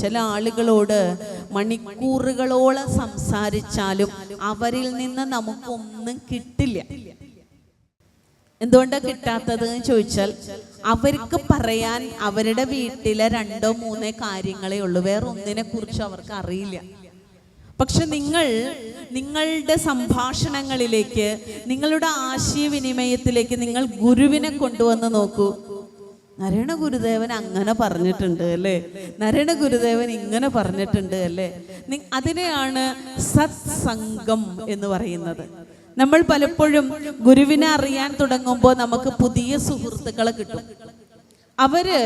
ചില ആളുകളോട് മണിക്കൂറുകളോളം സംസാരിച്ചാലും അവരിൽ നിന്ന് നമുക്കൊന്നും കിട്ടില്ല. എന്തുകൊണ്ടാണ് കിട്ടാത്തത് എന്ന് ചോദിച്ചാൽ, അവർക്ക് പറയാൻ അവരുടെ വീട്ടിലെ 2-3 കാര്യങ്ങളേ ഉള്ളൂ, വേറെ ഒന്നിനെ കുറിച്ച് അവർക്ക് അറിയില്ല. പക്ഷെ നിങ്ങളുടെ സംഭാഷണങ്ങളിലേക്ക്, നിങ്ങളുടെ ആശയവിനിമയത്തിലേക്ക് നിങ്ങൾ ഗുരുവിനെ കൊണ്ടുവന്ന് നോക്കൂ. നാരായണ ഗുരുദേവൻ അങ്ങനെ പറഞ്ഞിട്ടുണ്ട് അല്ലേ, നാരായണ ഗുരുദേവൻ ഇങ്ങനെ പറഞ്ഞിട്ടുണ്ട് അല്ലേ. അതിനെയാണ് സത്സംഗം എന്ന് പറയുന്നത്. നമ്മൾ പലപ്പോഴും ഗുരുവിനെ അറിയാൻ തുടങ്ങുമ്പോൾ നമുക്ക് പുതിയ സുഹൃത്തുക്കളെ കിട്ടും. അവര്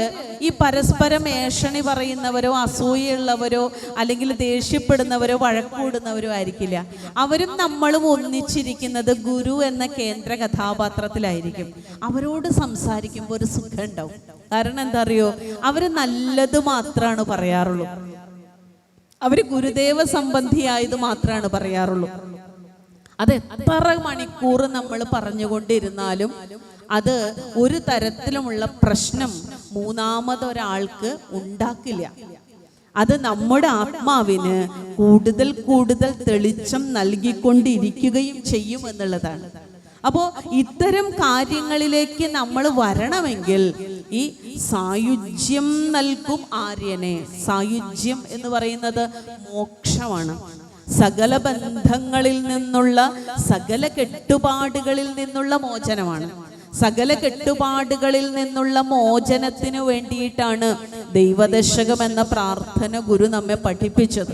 ഈ പരസ്പരം ഏഷണി പറയുന്നവരോ അസൂയുള്ളവരോ അല്ലെങ്കിൽ ദേഷ്യപ്പെടുന്നവരോ വഴക്കൂടുന്നവരോ ആയിരിക്കില്ല. അവരും നമ്മളും ഒന്നിച്ചിരിക്കുന്നത് ഗുരു എന്ന കേന്ദ്ര കഥാപാത്രത്തിലായിരിക്കും. അവരോട് സംസാരിക്കുമ്പോൾ ഒരു സുഖം ഉണ്ടാവും. കാരണം എന്താ അറിയോ, അവര് നല്ലത് മാത്രമാണ് പറയാറുള്ളൂ. അവര് ഗുരുദേവ സംബന്ധിയായത് മാത്രമാണ് പറയാറുള്ളൂ. അത് എത്ര മണിക്കൂർ നമ്മൾ പറഞ്ഞുകൊണ്ടിരുന്നാലും അത് ഒരു തരത്തിലുമുള്ള പ്രശ്നം മൂന്നാമതൊരാൾക്ക് ഉണ്ടാക്കില്ല. അത് നമ്മുടെ ആത്മാവിന് കൂടുതൽ കൂടുതൽ തെളിച്ചം നൽകിക്കൊണ്ടിരിക്കുകയും ചെയ്യും എന്നുള്ളതാണ്. അപ്പോൾ ഇത്തരം കാര്യങ്ങളിലേക്ക് നമ്മൾ വരണമെങ്കിൽ ഈ സായുജ്യം നൽകും ആര്യനെ. സായുജ്യം എന്ന് പറയുന്നത് മോക്ഷമാണ്. സകല ബന്ധങ്ങളിൽ നിന്നുള്ള, സകല കെട്ടുപാടുകളിൽ നിന്നുള്ള മോചനമാണ്. സകല കെട്ടുപാടുകളിൽ നിന്നുള്ള മോചനത്തിന് വേണ്ടിയിട്ടാണ് ദൈവദശകം എന്ന പ്രാർത്ഥന ഗുരു നമ്മെ പഠിപ്പിച്ചത്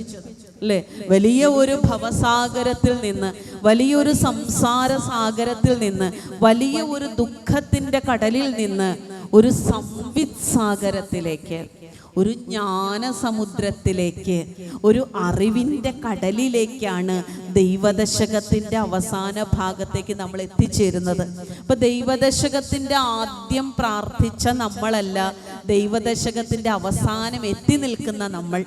അല്ലേ. വലിയ ഒരു ഭവസാഗരത്തിൽ നിന്ന്, വലിയൊരു സംസാര സാഗരത്തിൽ നിന്ന്, വലിയ ഒരു ദുഃഖത്തിന്റെ കടലിൽ നിന്ന് ഒരു സംവിത് സാഗരത്തിലേക്ക്, ഒരു ജ്ഞാനസമുദ്രത്തിലേക്ക്, ഒരു അറിവിൻ്റെ കടലിലേക്കാണ് ദൈവദശകത്തിൻ്റെ അവസാന ഭാഗത്തേക്ക് നമ്മൾ എത്തിച്ചേരുന്നത്. അപ്പൊ ദൈവദശകത്തിൻ്റെ ആദ്യം പ്രാർത്ഥിച്ച നമ്മളല്ല, ദൈവദശകത്തിൻ്റെ അവസാനം എത്തി നിൽക്കുന്ന നമ്മൾ.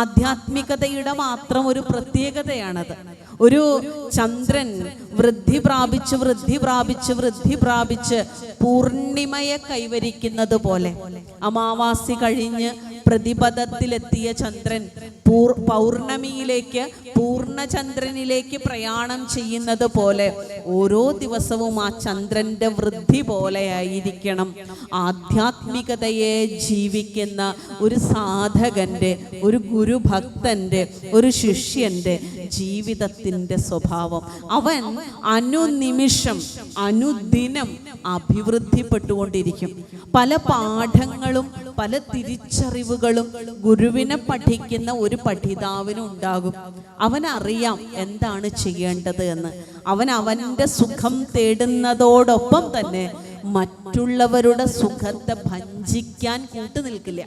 ആധ്യാത്മികതയുടെ മാത്രം ഒരു പ്രത്യേകതയാണത്. ഒരു ചന്ദ്രൻ വൃദ്ധി പ്രാപിച്ച് വൃദ്ധി പ്രാപിച്ച് വൃദ്ധി പ്രാപിച്ച് പൂർണിമയെ കൈവരിക്കുന്നത് പോലെ, അമാവാസി കഴിഞ്ഞ് പ്രതിപദത്തിലെത്തിയ ചന്ദ്രൻ പൗർണമിയിലേക്ക്, പൂർണ്ണചന്ദ്രനിലേക്ക് പ്രയാണം ചെയ്യുന്നത് പോലെ ഓരോ ദിവസവും ആ ചന്ദ്രന്റെ വൃദ്ധി പോലെയായിരിക്കണം ആധ്യാത്മികതയെ ജീവിക്കുന്ന ഒരു സാധകന്റെ, ഒരു ഗുരുഭക്തന്റെ, ഒരു ശിഷ്യന്റെ ജീവിതത്തിന്റെ സ്വഭാവം. അവൻ അനുനിമിഷം അനുദിനം അഭിവൃദ്ധിപ്പെട്ടുകൊണ്ടിരിക്കും. പല പാഠങ്ങളും പല തിരിച്ചറിവുകളും ഗുരുവിനെ പഠിക്കുന്ന ഒരു പഠിതാവിനും ഉണ്ടാകും. അവനറിയാം എന്താണ് ചെയ്യേണ്ടത് എന്ന്. അവന്റെ സുഖം തേടുന്നതോടൊപ്പം തന്നെ മറ്റുള്ളവരുടെ സുഖത്തെ ഭഞ്ജിക്കാൻ കൂട്ടുനിൽക്കില്ല.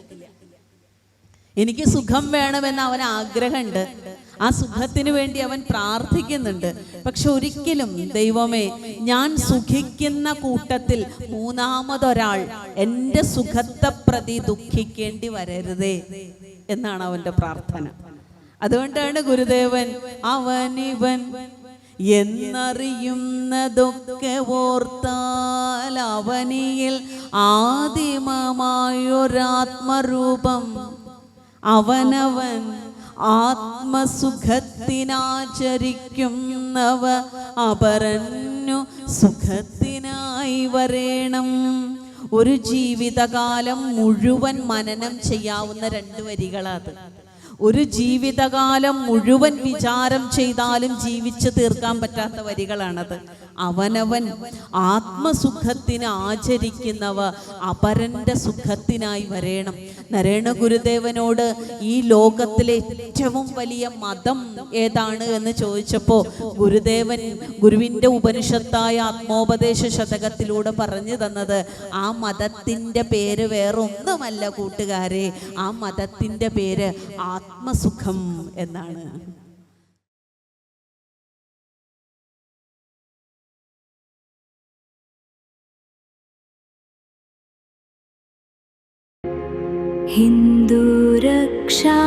എനിക്ക് സുഖം വേണമെന്ന് അവൻ ആഗ്രഹമുണ്ട്, ആ സുഖത്തിന് വേണ്ടി അവൻ പ്രാർത്ഥിക്കുന്നുണ്ട്. പക്ഷെ ഒരിക്കലും ദൈവമേ, ഞാൻ സുഖിക്കുന്ന കൂട്ടത്തിൽ മൂന്നാമതൊരാൾ എൻ്റെ സുഖത്തെ പ്രതി ദുഃഖിക്കേണ്ടി വരരുതേ എന്നാണ് അവന്റെ പ്രാർത്ഥന. അതുകൊണ്ടാണ് ഗുരുദേവൻ അവനിവൻ എന്നറിയുന്നതൊക്കെ ഓർത്താൽ അവനിയിൽ ആദിമമായൊരാത്മരൂപം അവനവൻ ആത്മസുഖത്തിനാചരിക്കുന്നവ അപരന്നു സുഖത്തിനായി വരേണം. ഒരു ജീവിതകാലം മുഴുവൻ മനനം ചെയ്യാവുന്ന 2 വരികളാത്. ഒരു ജീവിതകാലം മുഴുവൻ വിചാരം ചെയ്താലും ജീവിച്ചു തീർക്കാൻ പറ്റാത്ത വരികളാണത്. അവനവൻ ആത്മസുഖത്തിന് ആചരിക്കുന്നവ അപരന്റെ സുഖത്തിനായി വരേണം. നാരായണ ഗുരുദേവനോട് ഈ ലോകത്തിലെ ഏറ്റവും വലിയ മതം ഏതാണ് എന്ന് ചോദിച്ചപ്പോൾ ഗുരുവിൻ്റെ ഉപനിഷത്തായ ആത്മോപദേശ ശതകത്തിലൂടെ പറഞ്ഞു തന്നത് ആ മതത്തിൻ്റെ പേര് വേറൊന്നുമല്ല കൂട്ടുകാരെ, ആ മതത്തിൻ്റെ പേര് ആത്മസുഖം എന്നാണ്. ഹിന്ദുരക്ഷാ